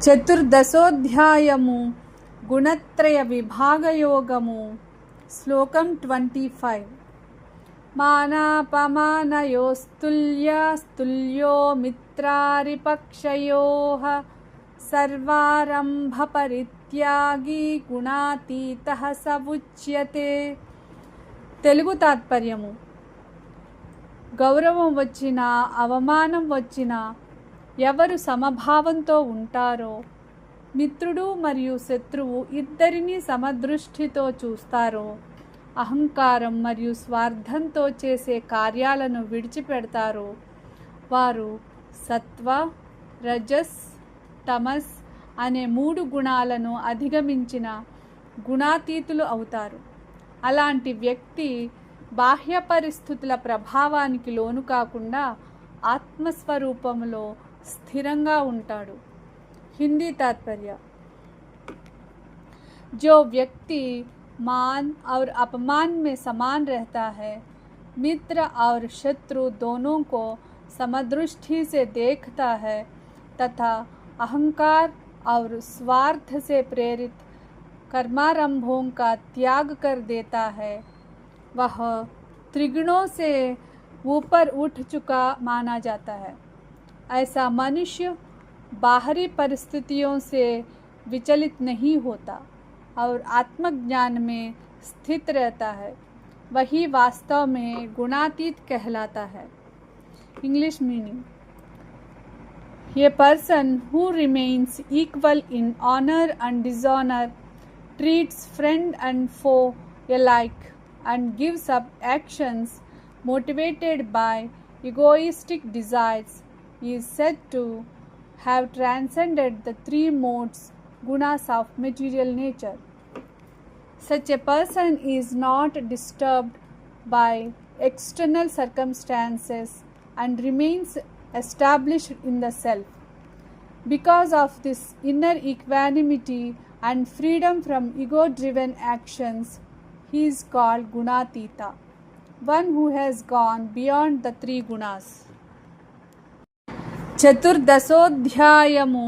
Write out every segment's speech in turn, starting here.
చతుర్దశోధ్యాయము గుణత్రయ విభాగయోగము శ్లోకం 25 మానాపమానయోస్తుల్యస్తుల్యో మిత్రారిపక్షయోః సర్వారంభ పరిత్యాగి గుణాతీతః స ఉచ్యతే. తెలుగు తాత్పర్యము: గౌరవం వచ్చినా అవమానం వచ్చినా ఎవరు సమభావంతో ఉంటారో, మిత్రుడు మరియు శత్రువు ఇద్దరినీ సమదృష్టితో చూస్తారో, అహంకారం మరియు స్వార్థంతో చేసే కార్యాలను విడిచిపెడతారో వారు సత్వ, రజస్, తమస్ అనే 3 గుణాలను అధిగమించిన గుణాతీతులు అవుతారు. అలాంటి వ్యక్తి బాహ్య పరిస్థితుల ప్రభావానికి లోను కాకుండా ఆత్మస్వరూపంలో స్థిరంగా ఉంటాడు. हिंदी तात्पर्य: जो व्यक्ति मान और अपमान में समान रहता है, मित्र और शत्रु दोनों को समदृष्टि से देखता है तथा अहंकार और स्वार्थ से प्रेरित कर्मारंभों का त्याग कर देता है, वह त्रिगुणों से ऊपर उठ चुका माना जाता है. ऐसा मनुष्य बाहरी परिस्थितियों से विचलित नहीं होता और आत्मज्ञान में स्थित रहता है. वही वास्तव में गुणातीत कहलाता है. English meaning: A person who remains equal in honor and dishonor, treats friend and foe alike, and gives up actions motivated by egoistic desires is said to have transcended the 3 modes gunas of material nature. Such a person is not disturbed by external circumstances and remains established in the self. Because of this inner equanimity and freedom from ego-driven actions, he is called Gunatita, one who has gone beyond the 3 gunas. చతుర్దశోధ్యాయము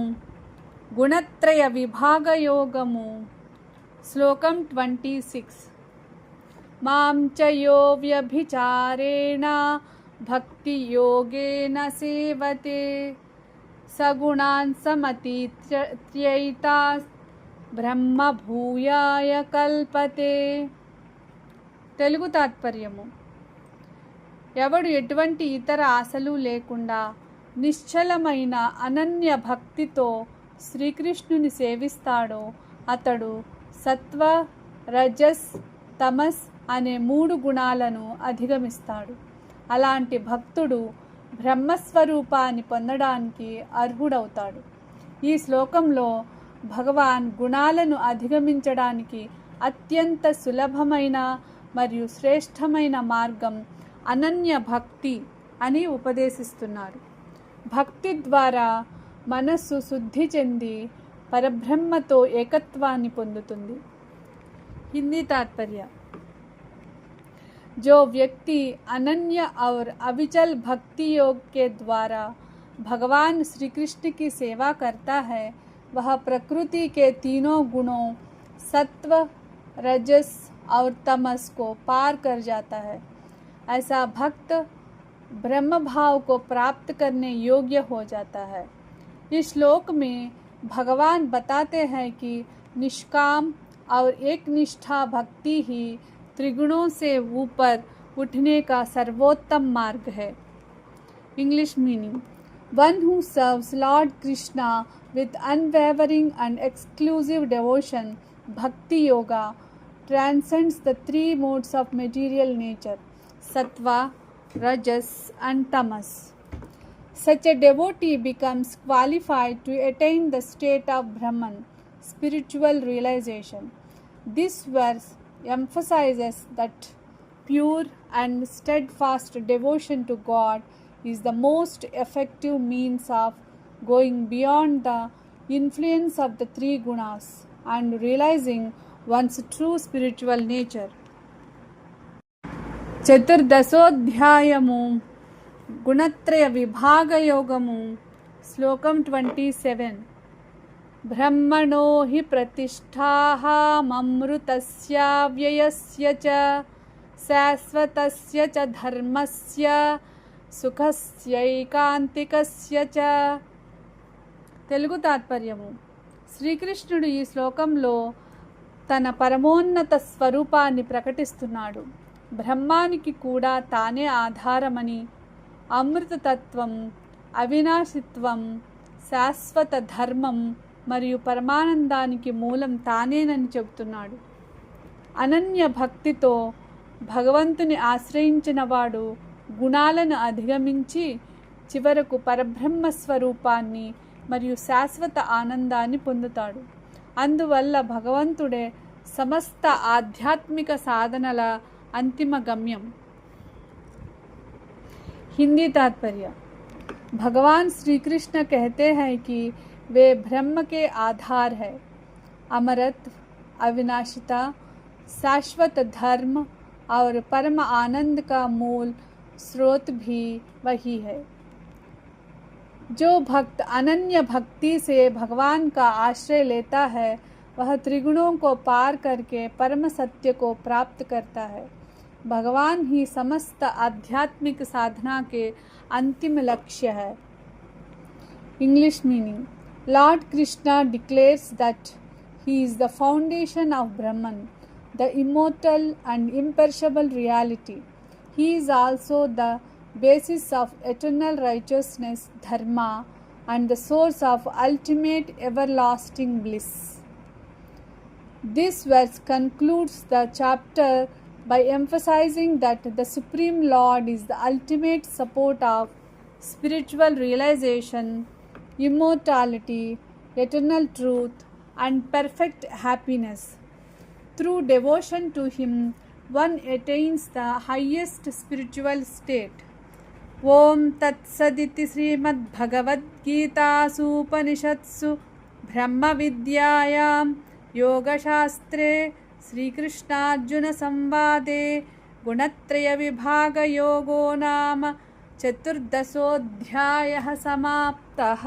గుణత్రయ విభాగయోగము శ్లోకం 26 మాం చ యో వ్యభిచారేణ భక్తి యోగేన సేవతే సగుణాన్ సమతీత్యైతా బ్రహ్మ భూయాయ కల్పతే. తెలుగు తాత్పర్యము: ఎవడు ఎటువంటి ఇతర ఆశలు లేకుండా నిశ్చలమైన అనన్య భక్తితో శ్రీకృష్ణుని సేవిస్తాడో అతడు సత్వ, రజస్, తమస్ అనే 3 గుణాలను అధిగమిస్తాడు. అలాంటి భక్తుడు బ్రహ్మస్వరూపాన్ని పొందడానికి అర్హుడవుతాడు. ఈ శ్లోకంలో భగవాన్ గుణాలను అధిగమించడానికి అత్యంత సులభమైన మరియు శ్రేష్టమైన మార్గం అనన్య భక్తి అని ఉపదేశిస్తున్నారు. భక్తి ద్వారా మనస్సు శుద్ధి చెంది పరబ్రహ్మతో ఏకత్వాన్ని పొందుతుంది. హిందీ तात्पर्य: जो व्यक्ति अनन्य और अविचल भक्ति योग के द्वारा भगवान श्री कृष्ण की सेवा करता है, वह प्रकृति के 3 गुणों सत्व, रजस और तमस को पार कर जाता है. ऐसा भक्त ब्रह्म भाव को प्राप्त करने योग्य हो जाता है. इस श्लोक में भगवान बताते हैं कि निष्काम और एक निष्ठा भक्ति ही त्रिगुणों से ऊपर उठने का सर्वोत्तम मार्ग है. English meaning: one who serves Lord Krishna with unwavering and exclusive devotion, bhakti yoga, transcends the 3 modes of material nature, sattva, rajas and tamas. Such a devotee becomes qualified to attain the state of Brahman, spiritual realization. This verse emphasizes that pure and steadfast devotion to God is the most effective means of going beyond the influence of the 3 gunas and realizing one's true spiritual nature. చతుర్దశోధ్యాయము గుణత్రయ విభాగయోగము శ్లోకం 27 ब्रह्मणो हि प्रतिष्ठाममृतस्याव्ययस्य च शाश्वतस्य च धर्मस्य సుఖస్యైకాంతికస్య చ. తెలుగు తాత్పర్యము. శ్రీకృష్ణుడు ఈ శ్లోకంలో తన పరమోన్నత స్వరూపాన్ని ప్రకటిస్తున్నాడు. బ్రహ్మానికి కూడా తానే ఆధారమని, అమృతతత్వం, అవినాశిత్వం, శాశ్వత ధర్మం మరియు పరమానందానికి మూలం తానేనని చెబుతున్నాడు. అనన్య భక్తితో భగవంతుని ఆశ్రయించిన వాడు గుణాలను అధిగమించి చివరకు పరబ్రహ్మ స్వరూపాన్ని మరియు శాశ్వత ఆనందాన్ని పొందుతాడు. అందువల్ల భగవంతుడే సమస్త ఆధ్యాత్మిక సాధనల अंतिम गम्यम. हिंदी तात्पर्य. भगवान श्री कृष्ण कहते हैं कि वे ब्रह्म के आधार है. अमरत्व, अविनाशिता, शाश्वत धर्म और परम आनंद का मूल स्रोत भी वही है. जो भक्त अनन्य भक्ति से भगवान का आश्रय लेता है वह त्रिगुणों को पार करके परम सत्य को प्राप्त करता है. भगवान ही समस्त आध्यात्मिक साधना के अंतिम लक्ष्य है. English meaning. Lord Krishna declares that he is the foundation of Brahman, the immortal and imperishable reality. He is also the basis of eternal righteousness, dharma, and the source of ultimate everlasting bliss. This verse concludes the chapter by emphasizing that the Supreme Lord is the ultimate support of spiritual realization, immortality, eternal truth, and perfect happiness. Through devotion to Him, one attains the highest spiritual state. Om Tat Saditi Srimad Bhagavad Gita Supanishatsu Brahma Vidyayam योगशास्त्रे श्रीकृष्णार्जुन संवादे गुणत्रय विभाग योगो नाम 14th अध्यायः समाप्तः.